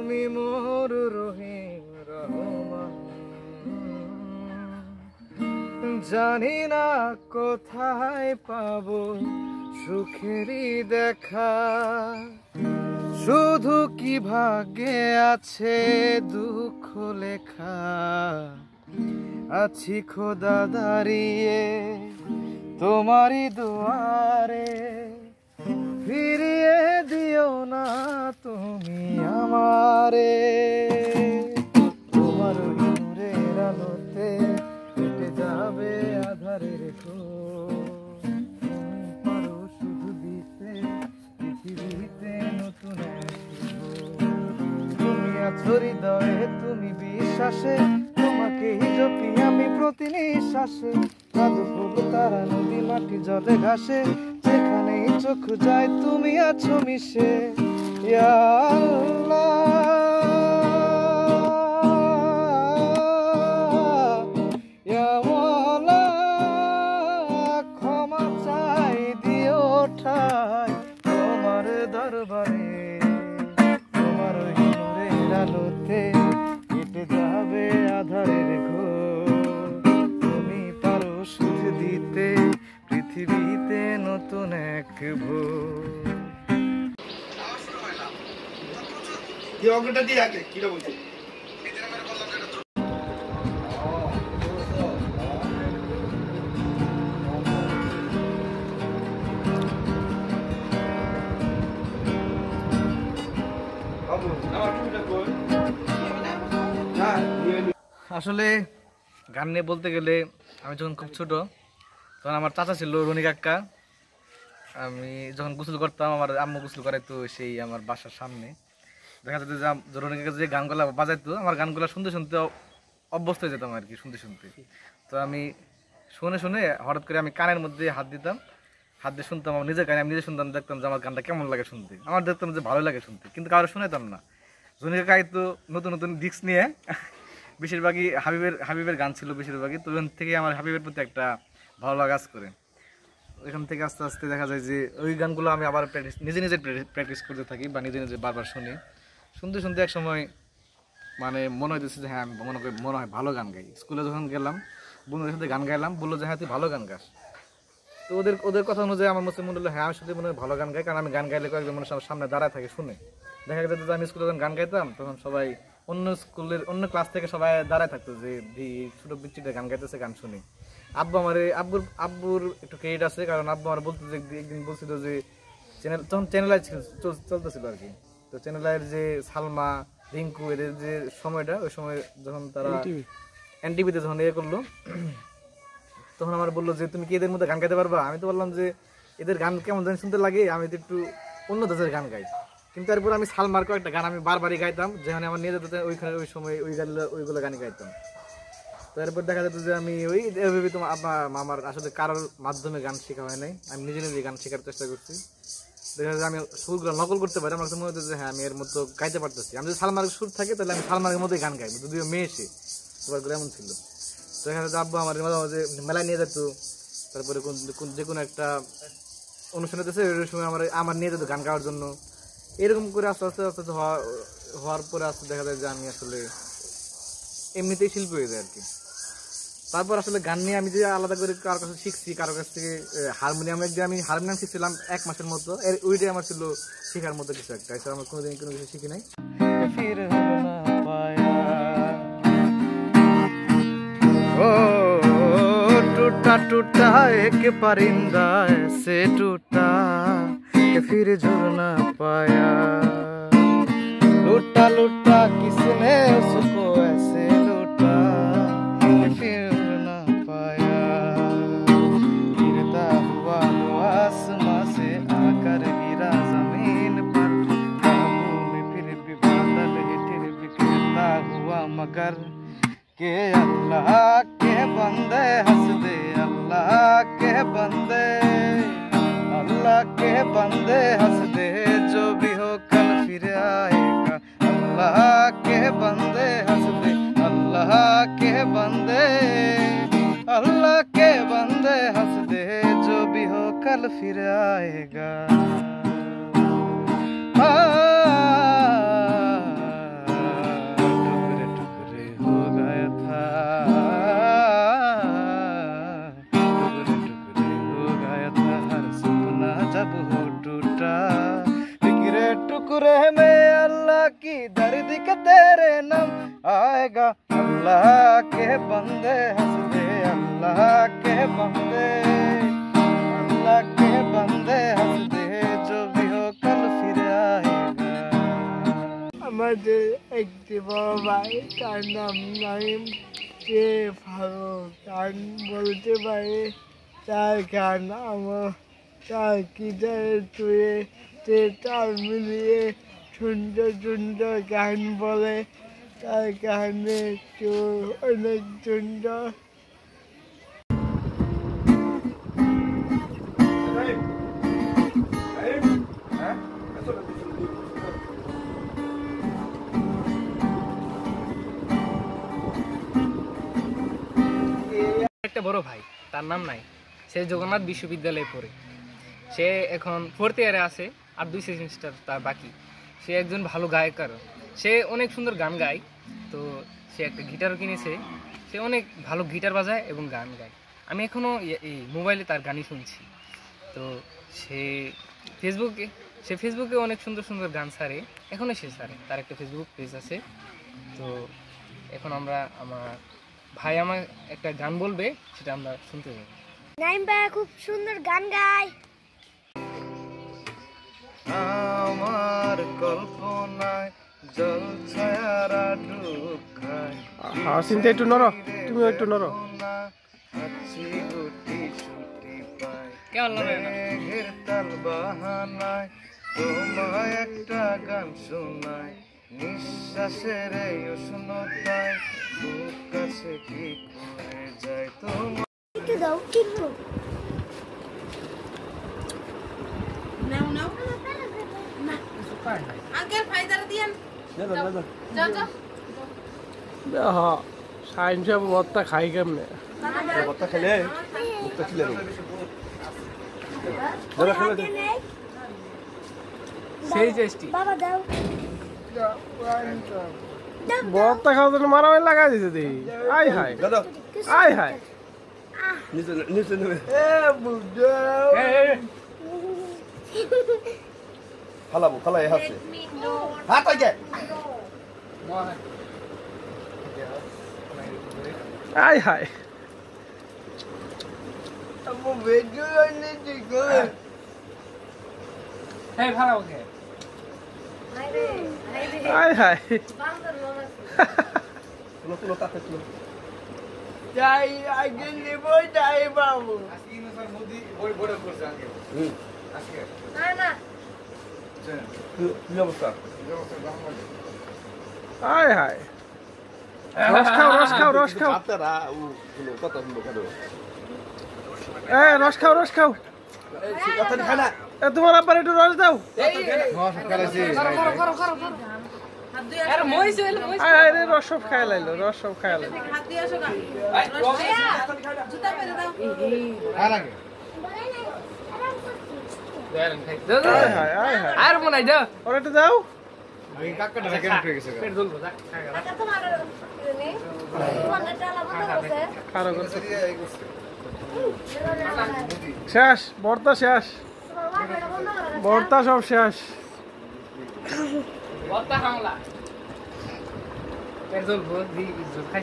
তুমি মোর রহিম রহমান। জানি না কোথায় পাবো সুখেরই দেখা, শুধু কি ভাগ্যে আছে দুঃখ লেখা। আছি খোদা দাঁড়িয়ে তোমারই দুয়ারে, ফিরিয়ে দিও না তুমি আমারে। তোমার নূরের আলোতে কেটে যাবে আধারের ঘোর, তুমি পারো শুধু দিতে পৃথিবীতে নতুন এক ভোর। তুমি আছো হৃদয়ে, তুমি বিশ্বাসে, তোমাকেই জপি আমি প্রতি নিঃশ্বাসে। কাঁদো ফুল তারা নদী মাটি জলে ঘাসে, যেখানেই চোখ যায় তুমি আছো মিশে। ইয়া আল্লাহ, ইয়া মাওলা, ক্ষমা চাই দিও ঠাই তোমার দরবারে। তোমার নূরের আলোতে কেটে যাবে আধারের ঘোর, তুমি পারো সুখ দিতে পৃথিবীতে নতুন এক ভোর। ये অঙ্কটা দিয়ে আগে কি রে বলছিস? আসলে গান নিয়ে বলতে গেলে আমি যখন খুব ছোট তখন আমার চাচা ছিল রনি কাকা। আমি যখন গোসল করতাম আমার আম্মু গোসল করাইতো সেই আমার বাসার সামনে। দেখা যেত যে রনি কাকা যে গানগুলা বাজাইতো আমার গানগুলা শুনতে শুনতে অভ্যস্ত হয়ে যেতাম আর কি, শুনতে শুনতে। তো আমি শুনে শুনে হঠাৎ করে আমি কানের মধ্যে হাত দিতাম, হাত দিয়ে শুনতাম আমার নিজের গান। আমি নিজে শুনতাম, দেখতাম যে আমার গানটা কেমন লাগে শুনতে। আমার দেখতাম যে ভালো লাগে শুনতে, কিন্তু কারো শুনেতাম না। রনি কাকা তো নতুন নতুন ডিস্ক নিয়ে বেশিরভাগই হাবিবের গান ছিল বেশিরভাগই। তো ওখান থেকে আমার হাবিবের প্রতি একটা ভালো লাগা কাজ করে। ওইখান থেকে আস্তে আস্তে দেখা যায় যে ওই গানগুলো আমি আবার নিজে নিজে প্র্যাকটিস করতে থাকি বা নিজে নিজে বারবার শুনি। শুনতে শুনতে এক সময় মানে মনে হইতেছে যে হ্যাঁ আমি মনে হয় ভালো গান গাই। স্কুলে যখন গেলাম বন্ধুদের সাথে গান গাইলাম, বললো যে হ্যাঁ তুই ভালো গান গাস। তো ওদের কথা অনুযায়ী আমার মনে হলো হ্যাঁ আমি শুধু মনে হয় ভালো গান গাই, কারণ আমি গান গাইলে কয়েকজন মানুষ আমার সামনে দাঁড়ায় থাকে শুনে। দেখা যেত যে আমি স্কুলে যখন গান গাইতাম তখন সবাই অন্য ক্লাস থেকে সবাই দাঁড়ায় থাকতো যে ছোট বিচ্ছিটা গান গাইতেছে, গান শুনি। আব্বুর একটু ক্রেডিট আছে, কারণ আব্বু আমার বলতো যে একদিন বলছিল যে তখন চ্যানেল চলতেছিল আর কি। তো চ্যানেলের যে সালমা রিঙ্কু এদের যে সময়টা, ওই সময় যখন তারা এনটিভিতে যখন ইয়ে করলো তখন আমার বললো যে তুমি কি এদের মধ্যে গান গাইতে পারবা? আমি তো বললাম যে এদের গান কেমন জানি শুনতে লাগে, আমি তো একটু অন্য দেশের গান গাই। কিন্তু তারপর আমি সালমার কয়েকটা গান আমি বারবারই গাইতাম, যেখানে আমার নিয়ে যেতে ওইখানে ওই সময় ওইগুলো গানই গাইতাম। তারপর দেখা যেত যে আমি ওই তোমার আমার আসলে কারোর মাধ্যমে গান শেখা হয় নাই, আমি নিজে নিজে গান শেখার চেষ্টা করছি। দেখা যায় আমি সুরগুলো নকল করতে পারি, আমার মনে হতো যে হ্যাঁ আমি এর মতো গাইতে পারতেছি। আমি যদি সালমার সুর থাকে তাহলে আমি সালমানের মতোই গান গাইবো, যদিও মেয়ে সে সবাইগুলো এমন ছিল। তো দেখা যাচ্ছে আব্বু আমার মাঝে মাঝে মেলায় নিয়ে যেত, তারপরে যে কোনো একটা অনুষ্ঠান হতেছে ওই সময় আমার নিয়ে যেত গান গাওয়ার জন্য। এরকম করে আস্তে আস্তে আস্তে হওয়ার পরে আস্তে দেখা যায় যে আমি আসলে এমনিতেই শিল্পী হয়ে যায় আর কি। তারপর আসলে গান নিয়ে আমি যে আলাদা করে কারোর কাছে শিখছি, কারোর কাছ থেকে আমি হারমোনিয়াম শিখছিলাম 1 মাসের মতো। ওইটাই আমার ছিল শেখার মতো কিছু একটা। এছাড়া আমার কোনোদিন কোনো কিছু শিখি নাই। टूटा टूटा एक परिंदा ऐसे टूटा कि फिर जुड़ ना पाया, लूटा लूटा किसने उसको ऐसे लूटा कि फिर उड़ ना पाया। गिरता हुआ आसमां से आकर गिरा जमीन पर, काबू में फिर भी बादल हिट बिखरता हुआ मगर के अल्लाह के बंदे हंस दे, अल्लाह के बंदे हंस दे, जो भी हो कल फिर आएगा। अल्लाह के बंदे हंस दे, अल्लाह के बंदे हंस दे, जो भी हो कल फिर आएगा। शुक्र है मैं अल्लाह की दर्द के तेरे नाम आएगा अल्लाह के बंदे हंस दे अल्लाह के बंदे हंस दे जो भी हो कल फिर आएगा। আমাদের একটি বড় ভাই তার নাম নাইম, সে ভালো গান বলতে পারে। তার গান আমার তার গিটারে তুলে সে তাল মিলিয়ে সুন্দর সুন্দর গান বলে। তার গানের সুর অনেক সুন্দর। একটা বড় ভাই, তার নাম নাই, সে জগন্নাথ বিশ্ববিদ্যালয়ে পড়ে। সে এখন 4th ইয়ারে আছে, আর 2 সেমিস্টার তার বাকি। সে একজন ভালো গায়কার, সে অনেক সুন্দর গান গায়। তো সে একটা গিটারও কিনেছে, সে অনেক ভালো গিটার বাজায় এবং গান গায়। আমি এখনও এই মোবাইলে তার গানই শুনছি। তো সে ফেসবুকে অনেক সুন্দর সুন্দর গান ছাড়ে, এখনও সে ছাড়ে। তার একটা ফেসবুক পেজ আছে। তো এখন আমার ভাই আমার একটা গান বলবে, সেটা আমরা শুনতে যাবো। নাইম ভাই খুব সুন্দর গান গায়। আমার কল্পনায় জল ছায়ারা ডুব খায়। হ্যাঁ, চিন্তা একটু নরো, তুমি একটু নরো। আছি গুটি সুটি পায় কেমন লাগে না? মেঘের তাল বাহানায় তোমায় একটা গান শোনায় নিঃশ্বাসের এই উষ্ণতায় বুক কাছে কি করে যায় তোমার। একটু দাও কিন্তু আঙ্কেল ফাইদার দিয়েন যাও যাও হ্যাঁ, সাইন সাহেব ভর্তা খাই কেমনে? কথা খেলে মুখটা ছিলে সেই টেস্টি। বাবা দাও ভর্তা খাওয়ার জন্য মারামারি লাগাই দিছে দেখি। আই হাই দাদা আই হাই। নিচে নিচে নেবে ফালাবো ফালাই হাসছে হাত আগে আই হাই। হ্যাঁ, ভালো ওকে। I high. তুলো তুলো তাতে তুলো যাই আগে নেব যাই বাবু। আজকে স্যার মোদি বড় করছে আজকে হুম আজকে না না কি অবস্থা আই হাই। রস খাও রস খাও রস খাও। আপনারা তুলো কথা শুনবো কেন এ রস খাও রস খাও। কথা খায় না এ তোমার আব্বার একটু রস দাও। আরে মইছেল আই হাই রে, রস সব খাই লাইলো, রস সব খাই লাইলো। হাত দিয়ে আসো গা জুতা পরে দাও আর আগে আই হাই আই হাই। আর মনে দাও ওর একটু দাও। ওই কাকাটা কেন পেয়ে গেছে পেট দুলবো যা। টাকা তোমার নেই তোমার টালা বন্ধ করছে খারো করছে। এই করছে শেষ, ভর্তা শেষ, তোমার ওয়াইফাইটা বন্ধ করে ভর্তা সব শেষ। বত্তা হামলা পেট দুলবো দি খাই।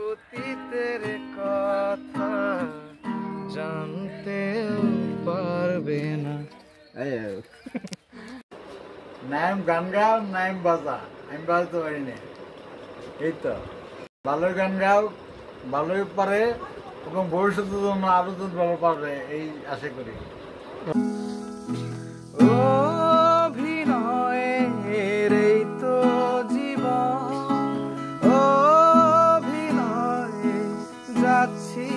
অতীতের কথা জানতেও পারবে না। নাইম গান গাও, নাইম বাজা, আমি বাজতে পারি না। এই তো ভালোই গান গাও, ভালোই পারে এবং ভবিষ্যতের জন্য আরো তো ভালো পারবে, এই আশা করি। অভিনয়ের এই তো জীবন, অভিনয়ে যাচ্ছি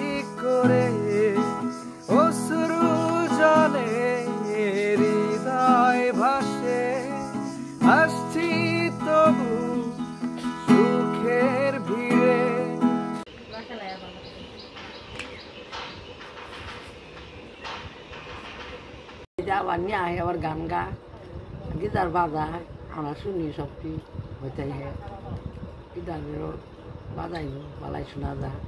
করে অসুর যে আবার নিয়ে আয় আবার গান গা গিটার বাজায় আমরা শুনি সবটি হইতে গিটারেরও বাজাইব বালাই শোনা যায়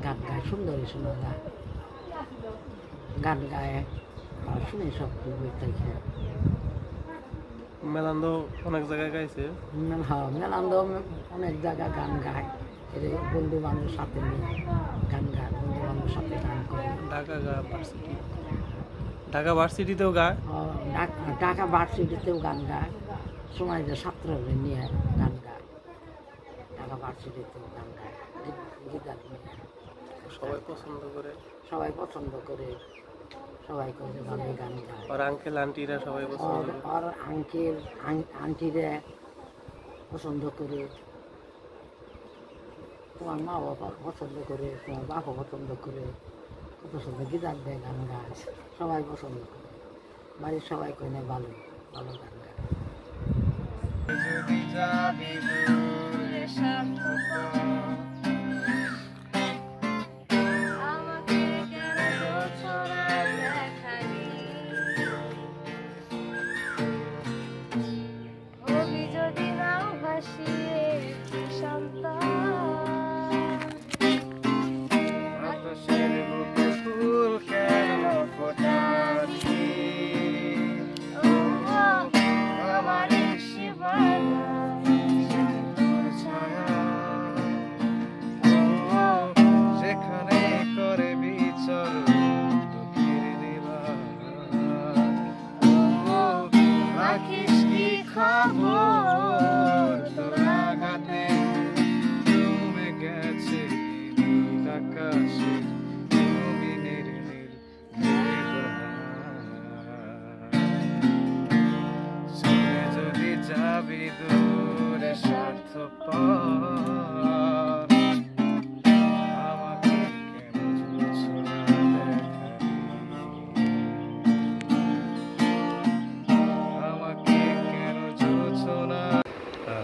গান গায় সুন্দরী শোনা যায় গান গায় আমরা শুনি সবটি হইতে মেলান্দ অনেক জায়গায় গাইছে হ্যাঁ মেলান্দ অনেক জায়গায় গান গায় এর বন্ধু বান্ধবের সাথে নিয়ে গান গায় বন্ধু বান্ধবের সাথে গান করে ঢাকা ভার্সিটিতেও গায় ঢাকা ভার্সিটিতেও গান গায় সময় যে ছাত্ররা নিয়ে গান গায় ঢাকা ভার্সিটিতেও গান গায় গীতার নিয়ে সবাই পছন্দ করে সবাই পছন্দ করে সবাই করে ভালো গান গায় আর আঙ্কেল আন্টিরা সবাই পছন্দ করে আর আঙ্কেল আন্টিরা পছন্দ করে তোমার মা বাবা পছন্দ করে তোমার বাবা পছন্দ করে কত সুন্দর গীতার দেয় গান গায় সবাই পছন্দ করে বাড়ির সবাই কই না ভালো ভালো গান গায়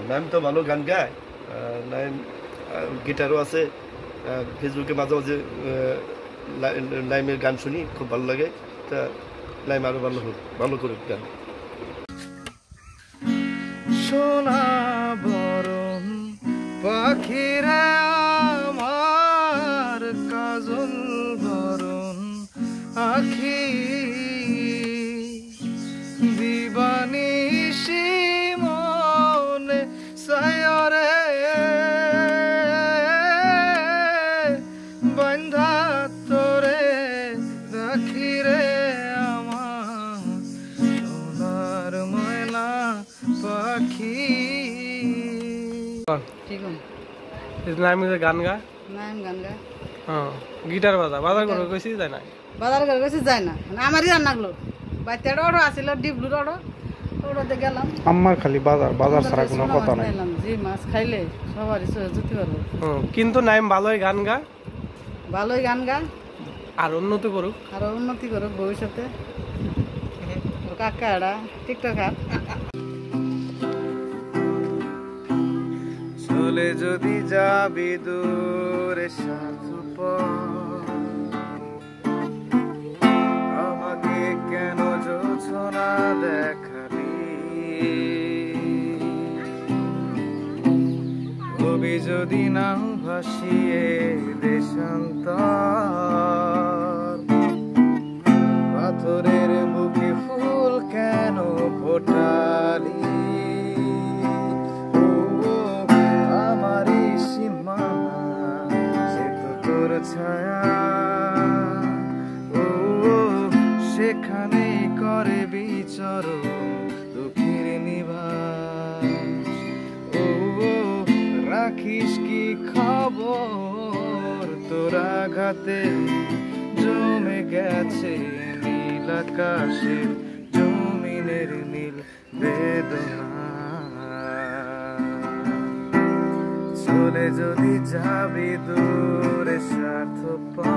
নাইম তো ভালো গান গায় নাইম গিটারও আছে ফেসবুকে মাঝে মাঝে লাইমের গান শুনি খুব ভালো লাগে তা লাইম আরও ভালো হোক ভালো করুক গান সোনা বরণ পাখিরা আমার কাজল বরণ আখি দিবানিশি মনে সায়রে বন্ধা তোরে রাখি রে আমার সোনার ময়না পাখি ঠিক নামি যে গান গায় নাম গান গা হ্যাঁ গিটার বাজার করে কইছি যায় না বাজার করে গেছি যায় না আমারই রান্না গেলো বাচ্চাটা ওটা আসিল ডিবলুর ওটাতে গেলাম আমার খালি বাজার বাজার ছাড়া কোনো কথা নাই যে মাছ খাইলে সবারই জুতি পারবো কিন্তু নাইম ভালোই গান গায় ভালোই গান গা আর উন্নত করুক আরো উন্নতি করুক ভবিষ্যতে ওর কাকাটা টিকটকার চলে যদি যাবি দূরে স্বার্থপর আমাকে কেন যোছনা দেখালি কবি যদি নাও ভাসিয়ে দেশান্তর পাথরের বুকে ফুল কেন ফোটালি ছায়া ও সেখানে করে বিচরণ দুঃখের নিবাস ও রাখিস কি খবর তোরা ঘাতে জমে গেছে নীল আকাশের জমিনের নীল বেদনা চলে যদি যাবি দূরে স্বার্থপর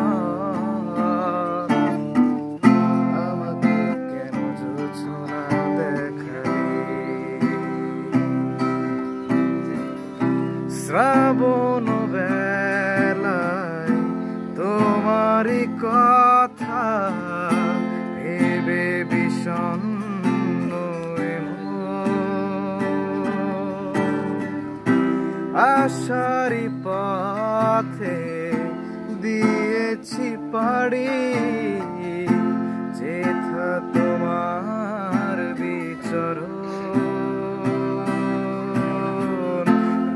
আমাকে কেন যোছনা দেখালি শ্রাবণ বেলায় তোমারই কথা ভেবে তারি পথে দিয়েছি পাড়ি যেথা তোমার বিচরণ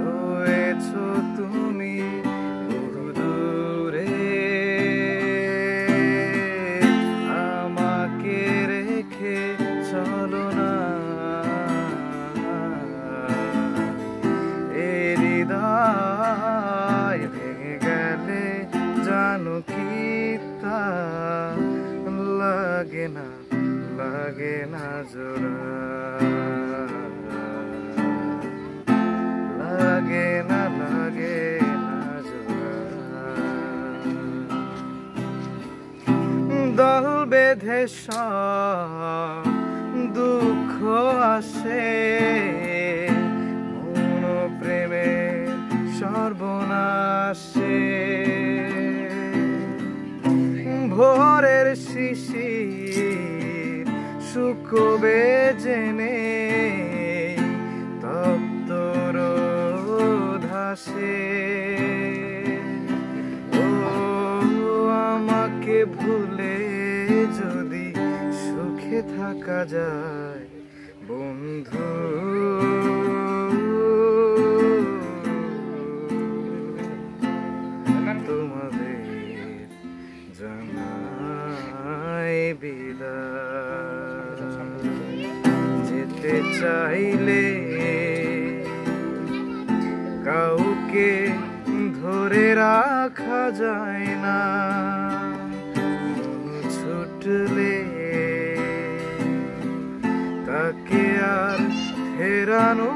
রয়েছো তুমি বহু দূরে আমাকে রেখে চলো না হৃদয় ভেঙে গেলে জানো কি তা লাগে না জোড়া লাগে না জোড়া দল বেঁধে সব দুঃখ আসে প্রেমের সর্বনাশে ভোরের শিশির শুকোবে জেনে তপ্ত রোধাসে ও আমাকে ভুলে যদি সুখে থাকা যায় বন্ধু তোমাদের জানাই বিদায় যেতে চাইলে কাউকে ধরে রাখা যায় না ছুটলে তাকে আর ফেরানো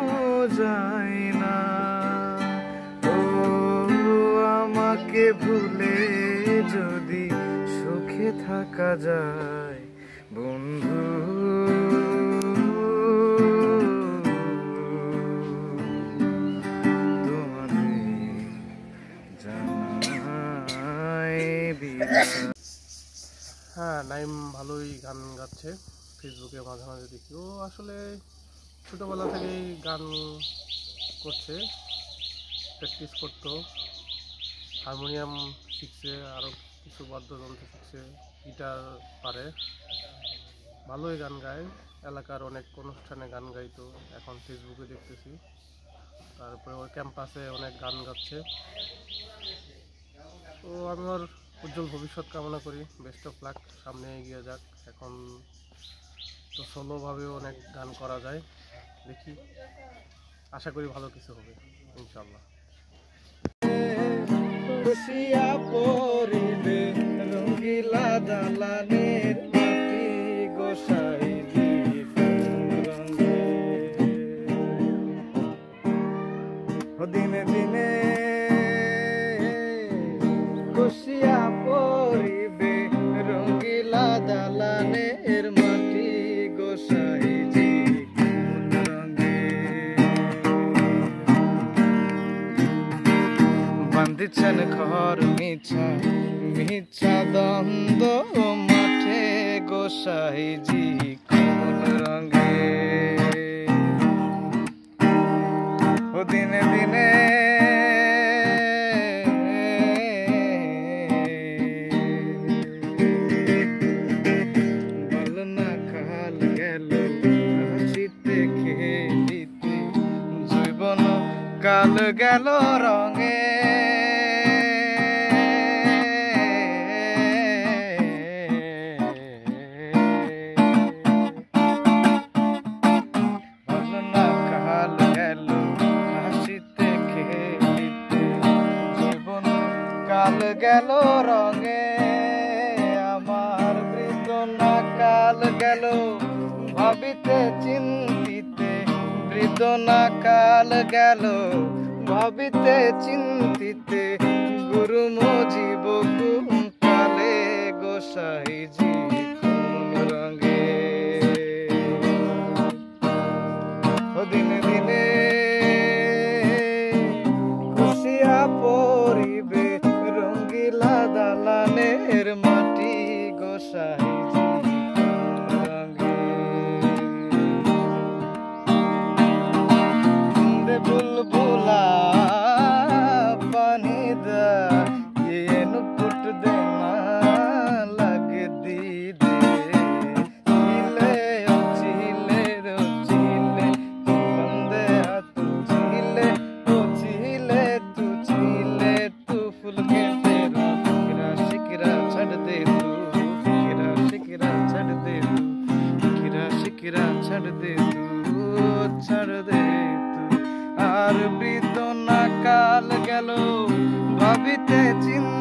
যায় না ও আমাকে ভুলে যদি সুখে থাকা যায় বন্ধু তোমাদের জানাই বিদায়। হ্যাঁ, নাইম ভালোই গান গাচ্ছে, ফেসবুকে মাঝে মাঝে দেখি। ও আসলে ছোটোবেলা থেকেই গান করছে, প্র্যাকটিস করতো, হারমোনিয়াম শিখছে, আরও কিছু বাদ্যযন্ত্র শিখছে, গিটার পারে, ভালোই গান গায়। এলাকার অনেক অনুষ্ঠানে গান গাইতো, এখন ফেসবুকে দেখতেছি। তারপরে ওর ক্যাম্পাসে অনেক গান গাচ্ছে। তো আমি ওর উজ্জ্বল ভবিষ্যৎ কামনা করি, বেস্ট অফ লাক, সামনে এগিয়ে যাক। এখন তো সোলোভাবেও অনেক গান করা যায়, দেখি, আশা করি ভালো কিছু হবে ইনশাল্লাহ। খুশিয়া পরিবে রঙ্গিলা দালানের মাটি গোসাই রঙে দিনে দিনে খুশিয়া পরিবে রঙ্গিলা দালানের মাটি গোসাই বান্ধিছেন ঘর মিছা দ্বন্দ্ব মাঠে গোসাইজি কোন রঙে ও দিনে দিনে বল না কাল গেল হাসিতে খেলিতে জীবন কাল গেল রঙে গেল রঙে আমার বৃদ্ধনা কাল গেল ভাবিতে চিন্তিতে বৃদ্ধনা কাল গেল ভাবিতে চিন্তিতে গুরু মজিব কালে গোসাইজি কোন রঙে দিনে দিনে খুশিয়া পরিবে রঙ্গিলা দালানের মাটি গোসাইজি রঙে বুলবুলা ফিকিরা ছাড় দে তু, ছাড় দে তু। আর বৃদ্ধ না কাল গেল ভাবিতে চিন্তা